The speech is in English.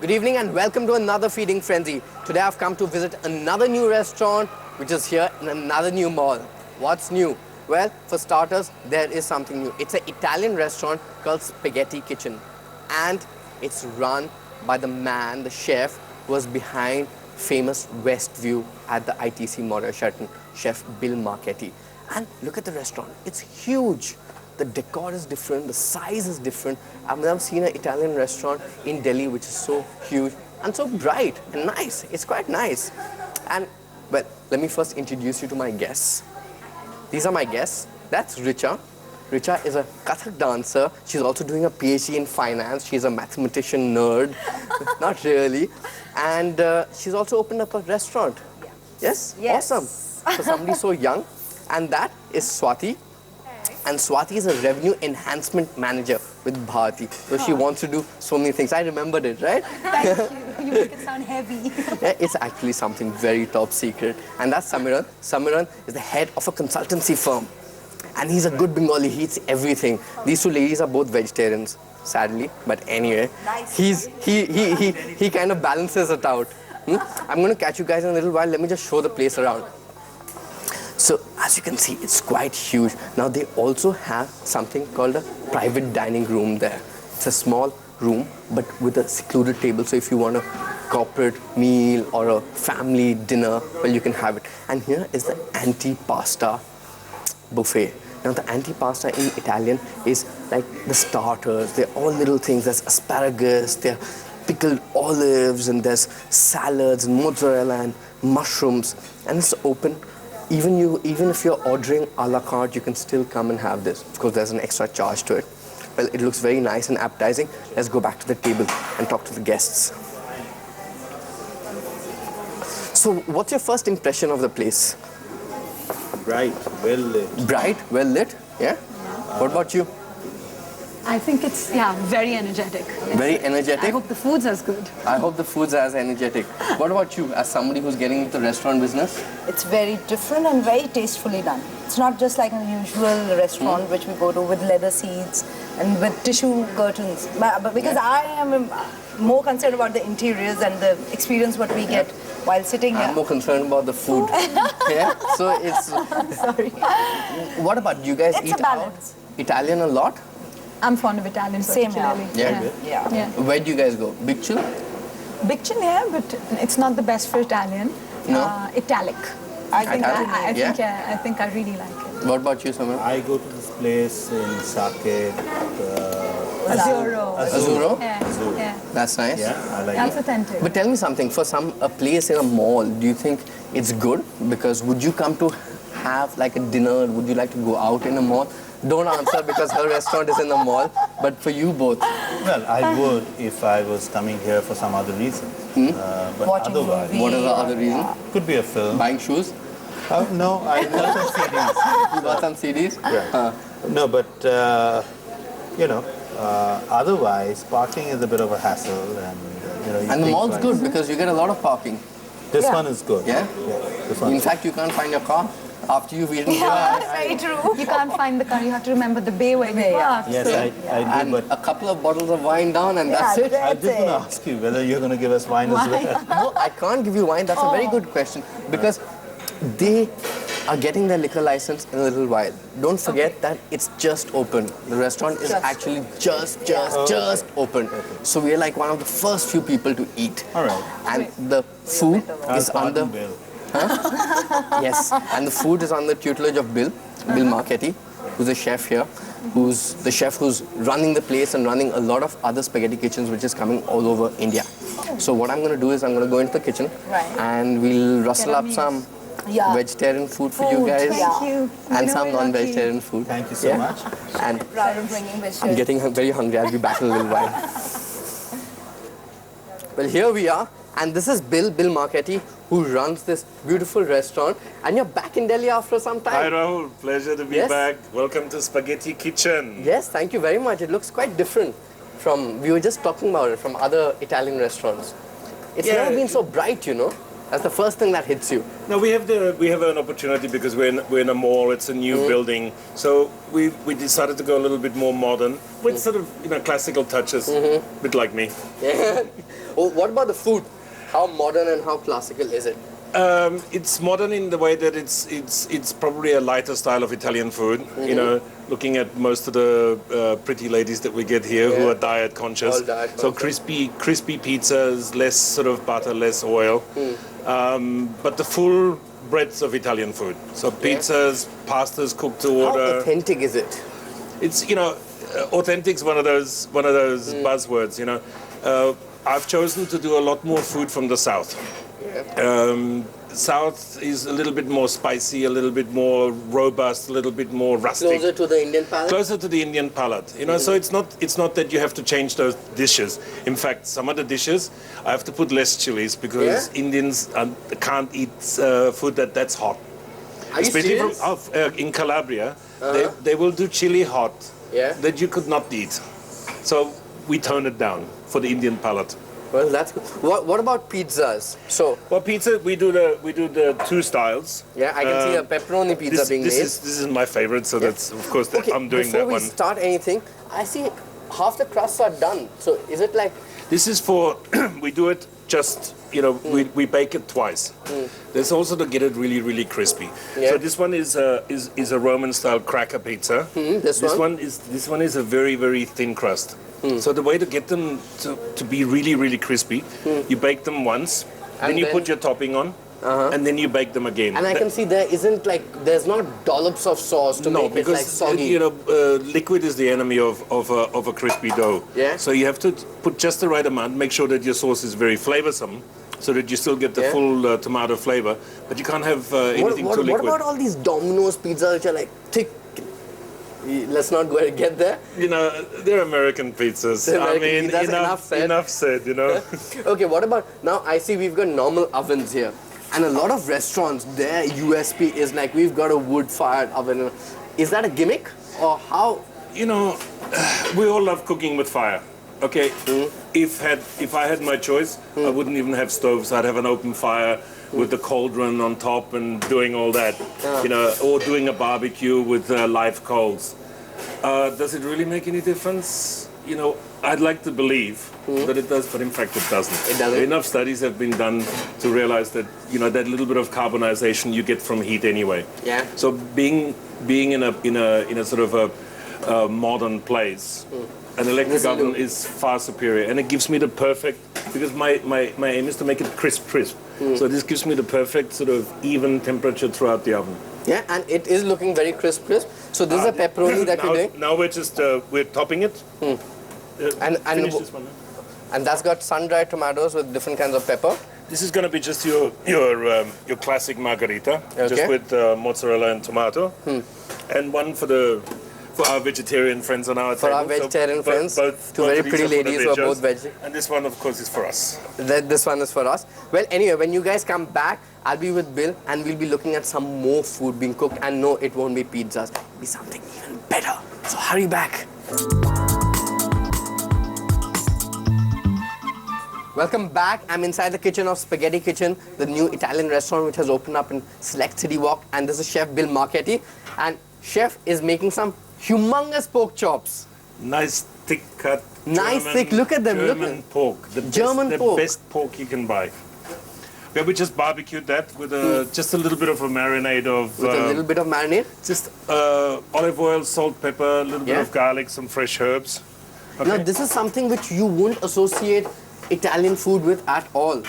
Good evening and welcome to another Feeding Frenzy. Today I've come to visit another new restaurant which is here in another new mall. What's new? Well, for starters, there is something new. It's an Italian restaurant called Spaghetti Kitchen, and it's run by the man, the chef, who was behind famous Westview at the ITC Moriah Sheraton, Chef Bill Marchetti. And look at the restaurant. It's huge. The decor is different, the size is different. I've never seen an Italian restaurant in Delhi which is so huge and so bright and nice. It's quite nice. And, well, let me first introduce you to my guests. These are my guests. That's Richa. Richa is a Kathak dancer. She's also doing a PhD in finance. She's a mathematician nerd. Not really. And she's also opened up a restaurant. Yeah. Yes? Yes. Awesome. For somebody so young. And that is Swati. And Swati is a revenue enhancement manager with Bharti. So she wants to do so many things. I remembered it, right? Thank you. You make it sound heavy. Yeah, it's actually something very top secret. And that's Samiran. Samiran is the head of a consultancy firm. And he's a good Bengali. He eats everything. These two ladies are both vegetarians, sadly. But anyway, Nice. he kind of balances it out. I'm going to catch you guys in a little while. Let me just show the place around. So, as you can see, it's quite huge. Now, they also have something called a private dining room there. It's a small room, but with a secluded table. So, if you want a corporate meal or a family dinner, well, you can have it. And here is the antipasta buffet. Now, the antipasta in Italian is like the starters. They're all little things. There's asparagus, there are pickled olives, and there's salads and mozzarella and mushrooms. And it's open. Even if you're ordering a la carte, you can still come and have this. Of course, there's an extra charge to it. Well, it looks very nice and appetizing. Let's go back to the table and talk to the guests. So, what's your first impression of the place? Bright, well lit. Bright, well lit, yeah? What about you? I think it's, very energetic. Very energetic? I hope the food's as good. I hope the food's as energetic. What about you, as somebody who's getting into the restaurant business? It's very different and very tastefully done. It's not just like an usual restaurant which we go to with leather seats and with tissue curtains. But because I am more concerned about the interiors and the experience what we get while sitting here. I'm more concerned about the food. Yeah? So it's... Sorry. What about you guys It's eat a balance. out Italian a lot? I'm fond of Italian Same here. particularly. Yeah. Yeah. Where do you guys go? Big Chill? Big Chin, but it's not the best for Italian. No? Italic. I think Italian? I think I really like it. What about you, Samir? I go to this place in Saket. Azzurro. Azzurro? Yeah. That's nice. Yeah, I like That's it. authentic. But tell me something, for a place in a mall, do you think it's good? Because would you come to have like a dinner? Would you like to go out in a mall? Don't answer because her restaurant is in the mall, but for you both. Well, I would if I was coming here for some other reason. But Watching otherwise, movie. What is the other reason? could be a film. Buying shoes? No, I bought some CDs. You bought some CDs? Yeah. No, but otherwise, parking is a bit of a hassle, and you And the pay mall's twice. good because you get a lot of parking. This Yeah. one is good. Yeah? This one. In fact, you can't find your car after you've eaten Yeah, dinner. that's very true. You can't find the car. You have to remember the bay where you Bay, yeah. parked. Yes, so- I do, And but a couple of bottles of wine down and that's it. I That's did want it. to ask you whether you're going to give us wine as well. No, I can't give you wine. That's a very good question because they are getting their liquor license in a little while. Don't forget that it's just open. The restaurant is Just actually just open. So we are like one of the first few people to eat. All right. And the food is under... Pardon, Bill. Yes, and the food is under tutelage of Bill Marchetti, who's a chef here, who's the chef who's running the place and running a lot of other spaghetti kitchens which is coming all over India. So what I'm going to do is I'm going to go into the kitchen Right. and we'll rustle Get up our some Yeah. vegetarian food for you Food, guys yeah. Thank you. and You know some we're lucky. non-vegetarian food. Thank you so much. And Proud of bringing I'm vegetables. getting very hungry. I'll be back in a little while. Well, here we are, and this is Bill Marchetti, who runs this beautiful restaurant. And you're back in Delhi after some time. Hi Rahul, pleasure to be Yes. back. Welcome to Spaghetti Kitchen. Yes, thank you very much. It looks quite different from, we were just talking about it, from other Italian restaurants. It's Yeah. never been so bright, you know. That's the first thing that hits you. Now we have an opportunity because we're in a mall. It's a new building, so we decided to go a little bit more modern with sort of classical touches, a bit like me. Yeah. Oh, what about the food? How modern and how classical is it? It's modern in the way that it's probably a lighter style of Italian food. Looking at most of the pretty ladies that we get here who are diet conscious. All diet So conscious. crispy pizzas, less sort of butter, less oil. But the full breadth of Italian food. So pizzas, pastas cooked to How order. authentic is it? It's authentic's one of those buzzwords. I've chosen to do a lot more food from the south. South is a little bit more spicy, a little bit more robust, a little bit more rustic. Closer to the Indian palate? Closer to the Indian palate, so it's not that you have to change those dishes. In fact, some of the dishes I have to put less chilies because Indians can't eat food that's hot. Are you Especially serious? in Calabria, they will do chili hot that you could not eat. So we tone it down for the Indian palate. Well, that's good. What about pizzas? So, Well, pizza we do the two styles. yeah, I can see a pepperoni pizza This, being this made. is my favorite, so that's of course Okay, I'm doing before that we one. start anything, I see half the crusts are done. So is it like, This is for we do it just we bake it twice. There's also to get it really crispy. Yeah. So this one is a Roman style cracker pizza. this one? This one is a very thin crust. So the way to get them to be really crispy, you bake them once, And then you then- put your topping on, and then you bake them again. and I can see there's not dollops of sauce to No, make it like because soggy. liquid is the enemy of a crispy dough. Yeah. So you have to put just the right amount. Make sure that your sauce is very flavorsome, so that you still get the Yeah. full tomato flavor. But you can't have anything too What liquid. about all these Domino's pizzas which are like thick? Let's not go and get there. They're American pizzas. They're American I mean, pizzas, enough said. Enough said. Okay, what about now? I see we've got normal ovens here, and a lot of restaurants, their USP is like we've got a wood-fired oven. Is that a gimmick, or how? We all love cooking with fire. Okay, if I had my choice, I wouldn't even have stoves. I'd have an open fire with the cauldron on top and doing all that, or doing a barbecue with live coals. Does it really make any difference? I'd like to believe that it does, but in fact it doesn't. It doesn't? Enough studies have been done to realize that that little bit of carbonization you get from heat anyway. Yeah. So being in a sort of a modern place, an electric oven is far superior, and it gives me the perfect, because my aim is to make it crisp. So this gives me the perfect sort of even temperature throughout the oven. Yeah, and it is looking very crisp. So this is a pepperoni that now, you're doing, Now we're just we're topping it. and Finish this one. and that's got sun-dried tomatoes with different kinds of pepper. This is going to be just your classic margarita, Okay. just with mozzarella and tomato, and one for our vegetarian friends on our For table. our vegetarian friends, two both very of these pretty are for the ladies who are veggies. both veg. And this one, of course, is for us. This one is for us. Well, anyway, when you guys come back, I'll be with Bill and we'll be looking at some more food being cooked. And no, it won't be pizzas. It'll be something even better. So hurry back. Welcome back. I'm inside the kitchen of Spaghetti Kitchen, the new Italian restaurant which has opened up in Select City Walk. And this is Chef Bill Marchetti. And Chef is making some humongous pork chops. Nice thick cut. Nice thick, look at them, look German at- pork. The German best, pork. The best pork you can buy. Yeah, we just barbecued that with just a little bit of a marinade of With a little bit of marinade. just olive oil, salt, pepper, a little bit Yeah. of garlic, some fresh herbs. Now, this is something which you wouldn't associate Italian food with at all.